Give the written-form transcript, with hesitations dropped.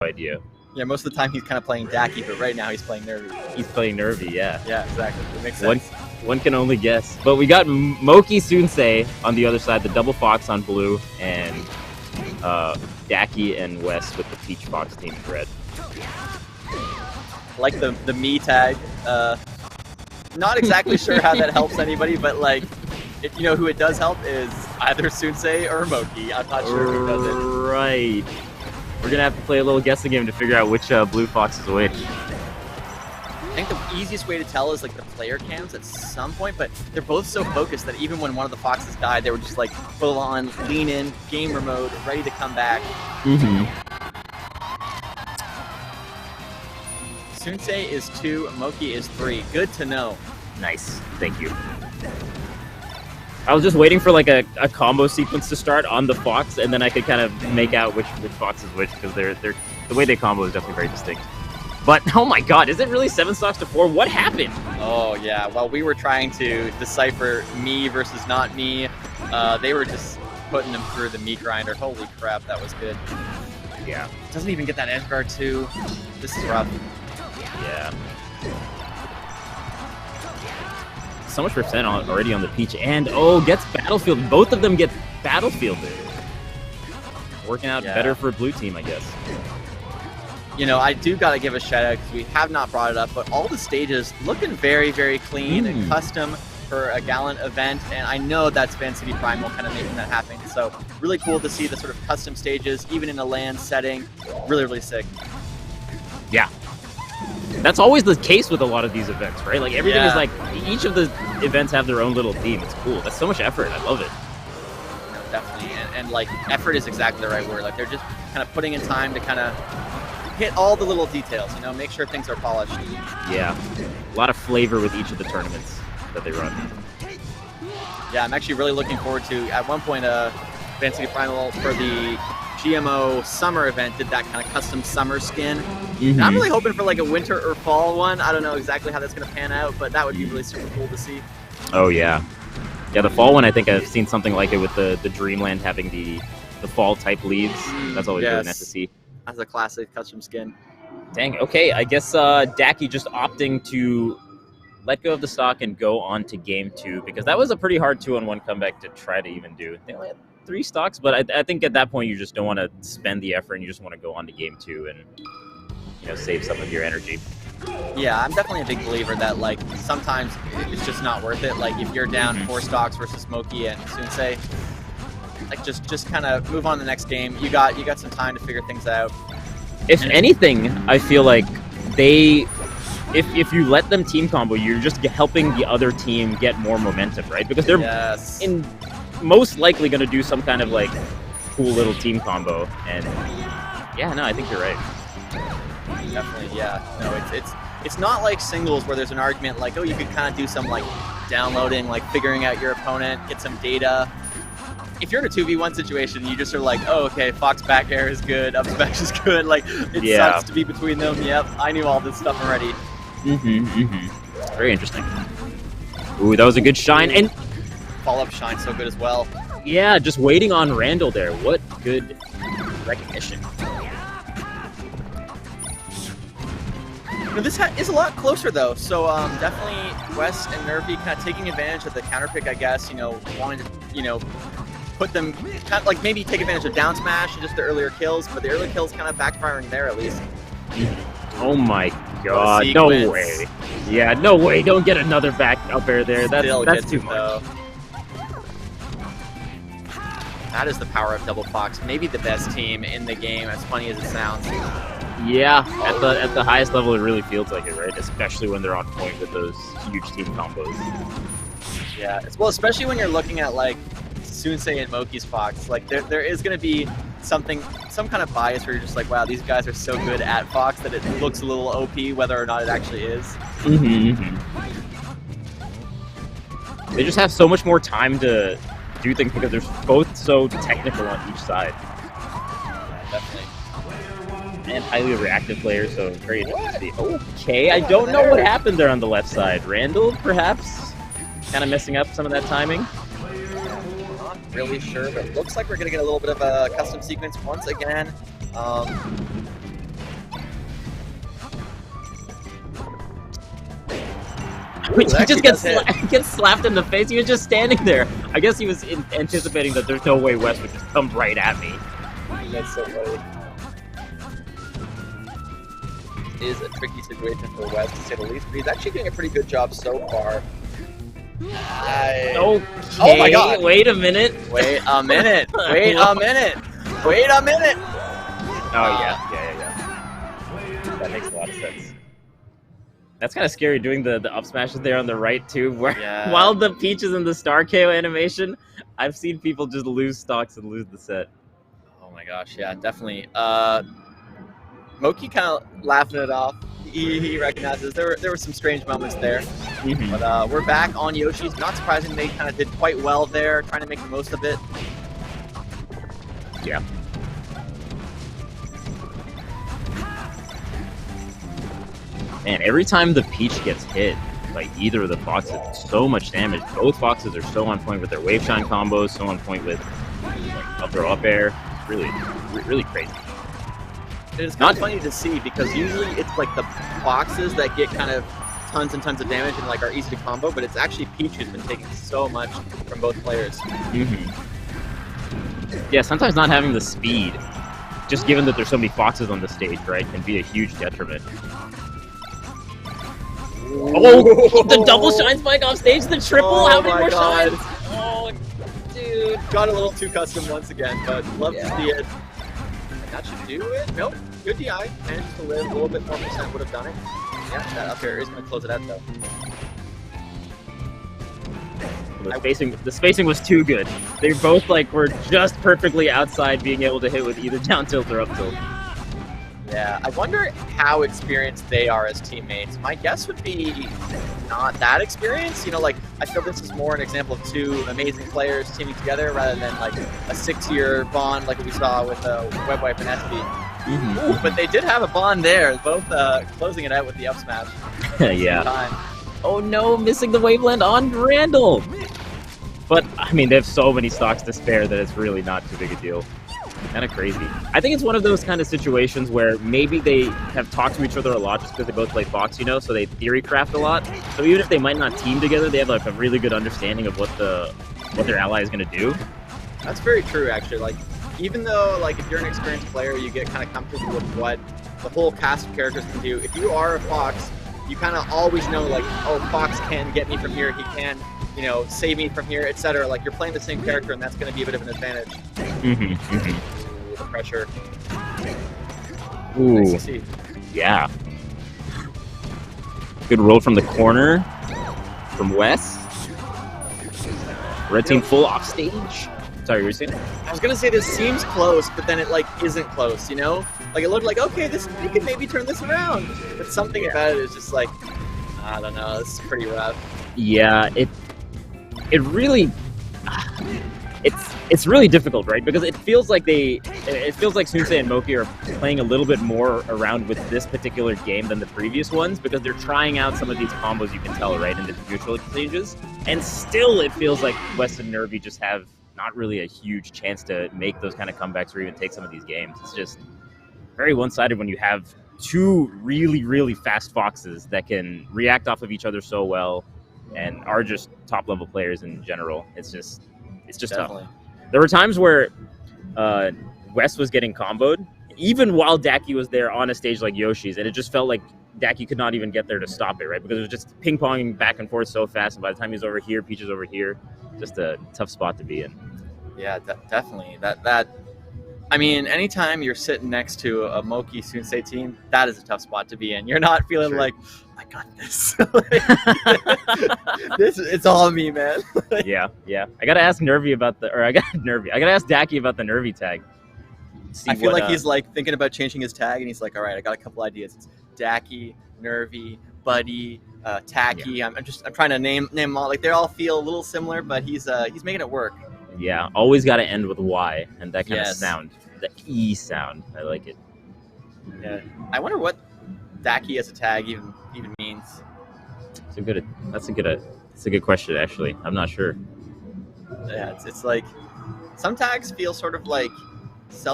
idea. Yeah, most of the time he's kind of playing Dacky, but right now he's playing Nervy. He's playing Nervy, yeah. Yeah, exactly. It makes sense. One can only guess. But we got Moky Soonsay on the other side, the double fox on blue, and Dacky and Wes with the peach fox team in red. Like the me tag. Not exactly sure how that helps anybody, but like, if you know who it does help is either Soonsay or Moky. I'm not sure who does it. Right. We're gonna have to play a little guessing game to figure out which blue fox is which. I think the easiest way to tell is like the player cams at some point, but they're both so focused that even when one of the foxes died, they were just like full on, lean in, gamer mode, ready to come back. Soonsay is 2, Moky is 3. Good to know. Nice, thank you. I was just waiting for like a combo sequence to start on the fox, and then I could kind of make out which fox is which, because they're the way they combo is definitely very distinct. But oh my god, is it really 7 stocks to 4? What happened? Oh yeah, while we were trying to decipher me versus not me, they were just putting them through the meat grinder. Holy crap, that was good. Yeah. Doesn't even get that edge guard too. This is rough. Yeah. So much percent already on the peach, and gets battlefield. Both of them get battlefielded. Working out better for blue team, I guess. You know, I do gotta give a shout out because we have not brought it up, but all the stages looking very, very clean and custom for a Gallant event, and I know that's Van City Primal kind of making that happen. So really cool to see the sort of custom stages, even in a LAN setting. Really, really sick. Yeah. That's always the case with a lot of these events, right? Like everything is like, each of the events have their own little theme. It's cool. That's so much effort. I love it. No, definitely. And like effort is exactly the right word. Like they're just kind of putting in time to kind of hit all the little details, you know, make sure things are polished. Yeah. A lot of flavor with each of the tournaments that they run. Yeah, I'm actually really looking forward to, at one point, Van City Primal for the GMO summer event did that kind of custom summer skin. And I'm really hoping for like a winter or fall one. I don't know exactly how that's going to pan out, but that would be really super cool to see. Oh yeah. Yeah, the fall one, I think I've seen something like it with the Dreamland having the fall type leaves. That's always really nice to see. That's a classic custom skin. Dang, okay, I guess Dacky just opting to let go of the stock and go on to game 2, because that was a pretty hard 2-on-1 comeback to try to even do. They only had 3 stocks, but I think at that point you just don't want to spend the effort and you just want to go on to game 2 and, you know, save some of your energy. Yeah, I'm definitely a big believer that like sometimes it's just not worth it. Like if you're down 4 stocks versus Moky and Soonsay, like just kind of move on to the next game. You got some time to figure things out. If anything, I feel like if you let them team combo, you're just helping the other team get more momentum, right? Because they're most likely going to do some kind of like cool little team combo. And yeah, no, I think you're right. Definitely, yeah. No, it's not like singles where there's an argument like, oh, you could kind of do some like downloading, like figuring out your opponent, get some data. If you're in a 2v1 situation, you just are like, oh, okay, Fox back air is good, up smash is good. Like, it sucks to be between them. Yep, I knew all this stuff already. Very interesting. Ooh, that was a good shine. And follow-up shine so good as well. Yeah, just waiting on Randall there. What good recognition. Now, this is a lot closer, though, so definitely Wes and Nervy kind of taking advantage of the counter pick, I guess, you know, wanting to, you know, put them, kind of like maybe take advantage of down smash and just the earlier kills, but the earlier kills kind of backfiring there at least. Oh my god, no way. Yeah, no way, don't get another back up air there. That's too much. That is the power of Double Fox. Maybe the best team in the game, as funny as it sounds. Yeah, at the highest level, it really feels like it, right? Especially when they're on point with those huge team combos. Yeah, well, especially when you're looking at like Soonsay and Moky's Fox. Like there is going to be some kind of bias where you're just like, wow, these guys are so good at Fox that it looks a little OP, whether or not it actually is. They just have so much more time to do things because they're both so technical on each side. Definitely. And highly reactive players, so very interesting to see. Okay, I don't know what happened there on the left side. Randall, perhaps? Kind of messing up some of that timing? Not really sure, but it looks like we're going to get a little bit of a custom sequence once again. Which he that just actually gets slapped in the face. He was just standing there. I guess he was anticipating that there's no way West would just come right at me. That's so funny. Is a tricky situation for West, to say the least, but he's actually doing a pretty good job so far. Okay, oh my God! Wait a minute. Wait a minute! Wait a minute! Wait a minute! Oh yeah. That makes a lot of sense. That's kind of scary doing the up smashes there on the right too, where while the Peach is in the star KO animation, I've seen people just lose stocks and lose the set. Oh my gosh, yeah, definitely. Moky kind of laughing it off. He recognizes there were some strange moments there. Mm-hmm. But we're back on Yoshi's. Not surprising, they kind of did quite well there, trying to make the most of it. Yeah. Man, every time the Peach gets hit by either of the Foxes, so much damage. Both Foxes are so on point with their Wave Shine combos, so on point with like, up throw up air. Really, really crazy. It's kind of funny to see because usually it's like the Foxes that get kind of tons and tons of damage and like are easy to combo, but it's actually Peach who's been taking so much from both players. Mm-hmm. Yeah, sometimes not having the speed, just given that there's so many Foxes on the stage, right, can be a huge detriment. Oh, the double shine spike off stage, the triple, how many more shines? Oh, dude. Got a little too custom once again, but love to see it. That should do it. Nope. Good DI. Managed to live. A little bit more percent would have done it. Yeah, that up air is going to close it out, though. The spacing was too good. They both were just perfectly outside being able to hit with either down tilt or up tilt. Yeah, I wonder how experienced they are as teammates. My guess would be not that experienced. You know, like, I feel this is more an example of two amazing players teaming together rather than, like, a 6-year bond like we saw with Webwipe and SB. Mm-hmm. Ooh, but they did have a bond there, both closing it out with the up smash. Yeah. Oh no, missing the waveland on Randall! But, I mean, they have so many stocks to spare that it's really not too big a deal. Kind of crazy. I think it's one of those kind of situations where maybe they have talked to each other a lot just because they both play Fox, you know, so they theory craft a lot. So even if they might not team together, they have like a really good understanding of what their ally is going to do. That's very true, actually. Like, even though, like, if you're an experienced player, you get kind of comfortable with what the whole cast of characters can do. If you are a Fox, you kind of always know, like, oh, Fox can get me from here, he can, you know, save me from here, etc. Like, you're playing the same character, and that's going to be a bit of an advantage. Mm-hmm, mm-hmm. The pressure. Ooh, nice to see. Yeah. Good roll from the corner from Wes. Red team full off stage. Sorry, you were saying? I was gonna say this seems close, but then it like isn't close, you know? Like it looked like, okay, we could maybe turn this around. But something about it is just like, I don't know, this is pretty rough. Yeah, it really it's really difficult, right? Because it feels like Soonsay and Moky are playing a little bit more around with this particular game than the previous ones because they're trying out some of these combos, you can tell, right, in the neutral exchanges. And still it feels like West and Nervy just have not really a huge chance to make those kind of comebacks or even take some of these games. It's just very one-sided when you have two really, really fast Foxes that can react off of each other so well and are just top-level players in general. It's just Definitely tough. There were times where West was getting comboed, even while Dacky was there on a stage like Yoshi's, and it just felt like Dacky could not even get there to stop it, right? Because it was just ping-ponging back and forth so fast, and by the time he's over here, Peach is over here. Just a tough spot to be in. Yeah, definitely. That. I mean, anytime you're sitting next to a Moky Soonsay team, that is a tough spot to be in. You're not feeling like, I got this. It's all me, man. Yeah. I gotta ask Nervy about I gotta ask Dacky about the Nervy tag. I feel like he's like thinking about changing his tag, and he's like, all right, I got a couple ideas. It's Dacky, Nervy, Buddy, Tacky. Yeah. I'm trying to name them all. Like they all feel a little similar, but he's making it work. Yeah, always got to end with Y, and that kind of sound, the E sound. I like it. Yeah, I wonder what Dacky as a tag even means. That's a good question, actually. I'm not sure. Yeah, it's like some tags feel sort of like